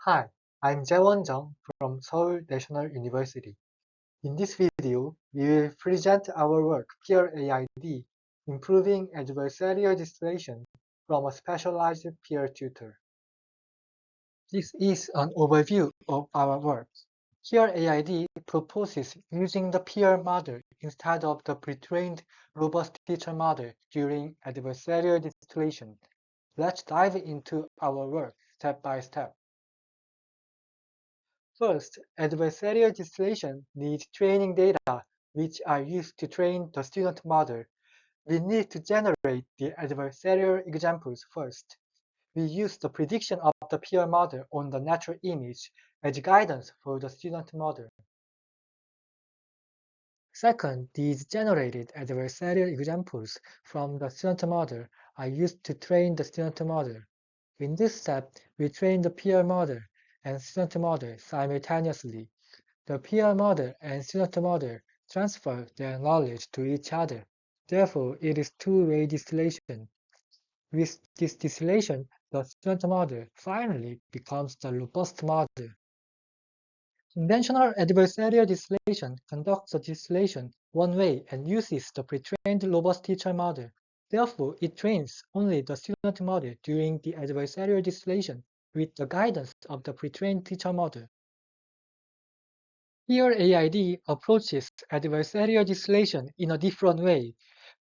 Hi, I'm Jaewon Jung from Seoul National University. In this video, we will present our work PeerAiD, Improving Adversarial Distillation from a Specialized Peer Tutor. This is an overview of our work. PeerAiD proposes using the peer model instead of the pre-trained robust teacher model during adversarial distillation. Let's dive into our work step by step. First, adversarial distillation needs training data, which are used to train the student model. We need to generate the adversarial examples first. We use the prediction of the peer model on the natural image as guidance for the student model. Second, these generated adversarial examples from the student model are used to train the student model. In this step, we train the peer model and student model simultaneously. The peer model and student model transfer their knowledge to each other. Therefore, it is two-way distillation. With this distillation, the student model finally becomes the robust model. Conventional adversarial distillation conducts the distillation one way and uses the pre-trained robust teacher model. Therefore, it trains only the student model during the adversarial distillation with the guidance of the pre-trained teacher model. PeerAiD approaches adversarial distillation in a different way.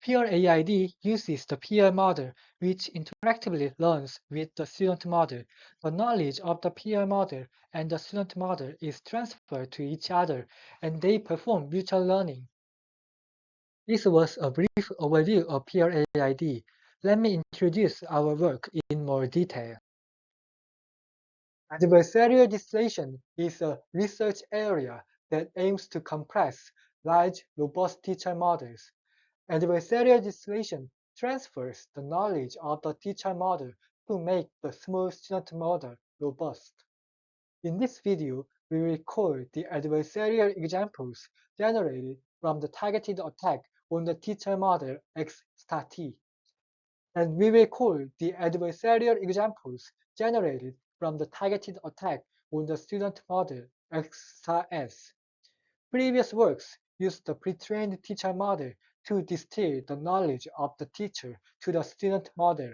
PeerAiD uses the peer model, which interactively learns with the student model. The knowledge of the peer model and the student model is transferred to each other, and they perform mutual learning. This was a brief overview of PeerAiD. Let me introduce our work in more detail. Adversarial distillation is a research area that aims to compress large, robust teacher models. Adversarial distillation transfers the knowledge of the teacher model to make the small student model robust. In this video, we will call the adversarial examples generated from the targeted attack on the teacher model X star T. And we will call the adversarial examples generated from the targeted attack on the student model X star S. Previous works used the pre-trained teacher model to distill the knowledge of the teacher to the student model.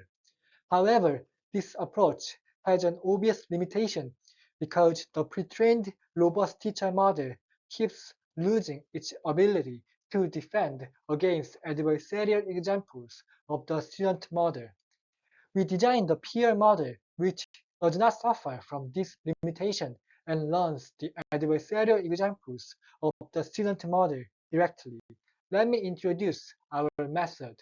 However, this approach has an obvious limitation because the pre-trained robust teacher model keeps losing its ability to defend against adversarial examples of the student model. We designed the peer model, which does not suffer from this limitation and learns the adversarial examples of the student model directly. Let me introduce our method.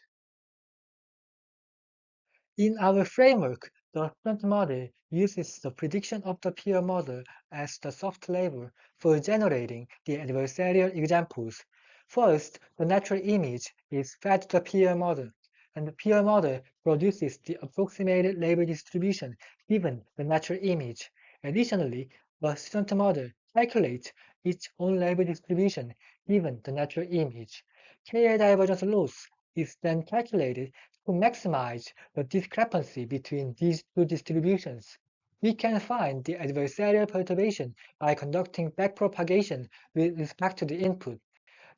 In our framework, the student model uses the prediction of the peer model as the soft label for generating the adversarial examples. First, the natural image is fed to the peer model, and the peer model produces the approximated label distribution given the natural image. Additionally, the student model calculates its own label distribution given the natural image. Ki divergence loss is then calculated to maximize the discrepancy between these two distributions. We can find the adversarial perturbation by conducting backpropagation with respect to the input.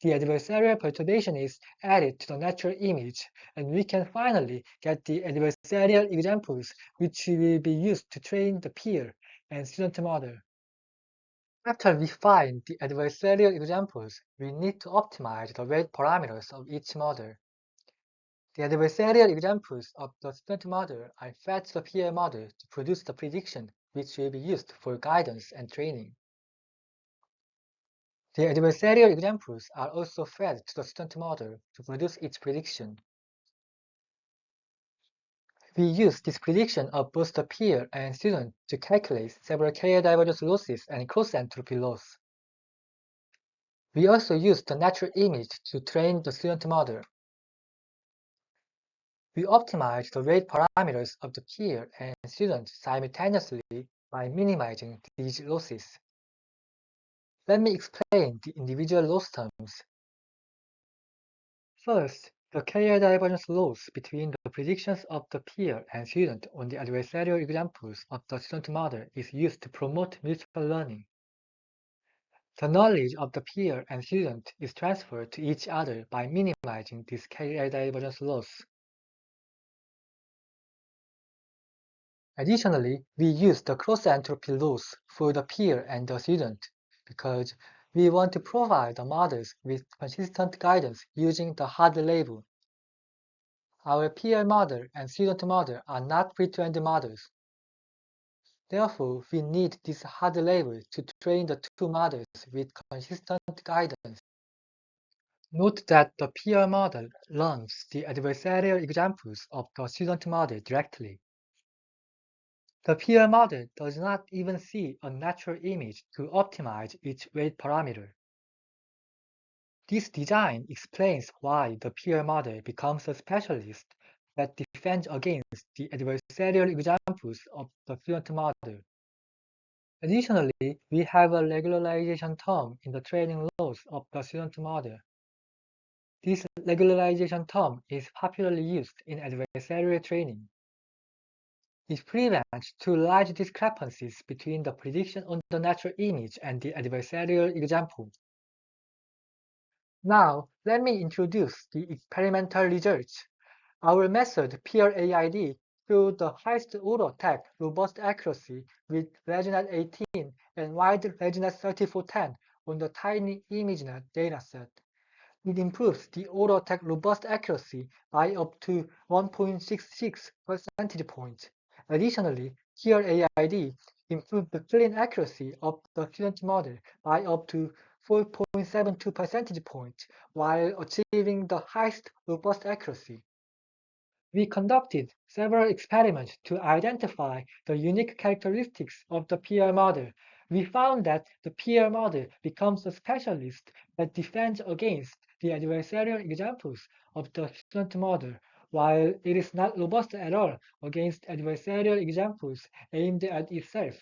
The adversarial perturbation is added to the natural image, and we can finally get the adversarial examples which will be used to train the peer and student model. After we find the adversarial examples, we need to optimize the weight parameters of each model. The adversarial examples of the student model are fed to the peer model to produce the prediction which will be used for guidance and training. The adversarial examples are also fed to the student model to produce its prediction. We use this prediction of both the peer and student to calculate several Ki divergence losses and cross-entropy loss. We also use the natural image to train the student model. We optimize the weight parameters of the peer and student simultaneously by minimizing these losses. Let me explain the individual loss terms. First, The carrier divergence laws between the predictions of the peer and student on the adversarial examples of the student model is used to promote mutual learning. The knowledge of the peer and student is transferred to each other by minimizing these carrier divergence laws. Additionally, we use the cross-entropy laws for the peer and the student because we want to provide the models with consistent guidance using the hard label. Our peer model and student model are not pre-trained models. Therefore, we need this hard label to train the two models with consistent guidance. Note that the peer model learns the adversarial examples of the student model directly. The peer model does not even see a natural image to optimize its weight parameter. This design explains why the peer model becomes a specialist that defends against the adversarial examples of the student model. Additionally, we have a regularization term in the training laws of the student model. This regularization term is popularly used in adversarial training. It prevents too large discrepancies between the prediction on the natural image and the adversarial example. Now, let me introduce the experimental results. Our method, PeerAiD, showed the highest auto tag robust accuracy with RegNet 18 and wide RegNet 3410 on the tiny ImageNet dataset. It improves the auto-attack robust accuracy by up to 1.66 percentage points. Additionally, PeerAiD improved the clean accuracy of the student model by up to 4.72 percentage points while achieving the highest robust accuracy. We conducted several experiments to identify the unique characteristics of the peer model. We found that the peer model becomes a specialist that defends against the adversarial examples of the student model, while it is not robust at all against adversarial examples aimed at itself.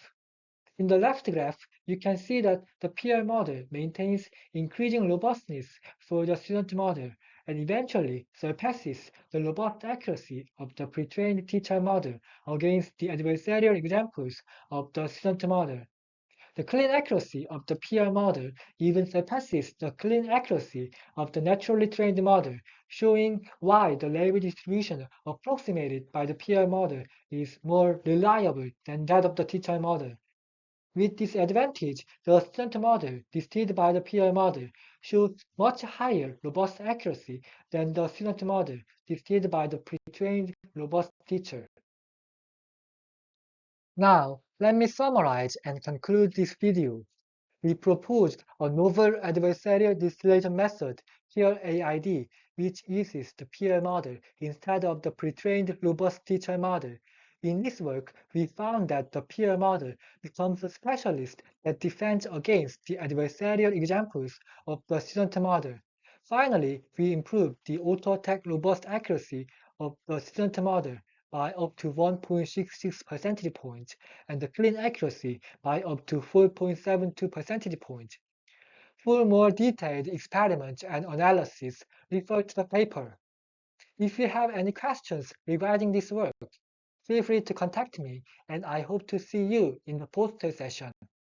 In the left graph, you can see that the peer model maintains increasing robustness for the student model and eventually surpasses the robust accuracy of the pre-trained teacher model against the adversarial examples of the student model. The clean accuracy of the peer model even surpasses the clean accuracy of the naturally trained model, showing why the label distribution approximated by the peer model is more reliable than that of the teacher model. With this advantage, the student model distilled by the peer model shows much higher robust accuracy than the student model distilled by the pre-trained robust teacher. Now, let me summarize and conclude this video. We proposed a novel adversarial distillation method, PeerAiD, which uses the peer model instead of the pre-trained robust teacher model. In this work, we found that the peer model becomes a specialist that defends against the adversarial examples of the student model. Finally, we improved the auto-attack robust accuracy of the student model by up to 1.66 percentage points and the clean accuracy by up to 4.72 percentage points. For more detailed experiments and analysis, refer to the paper. If you have any questions regarding this work, feel free to contact me, and I hope to see you in the poster session.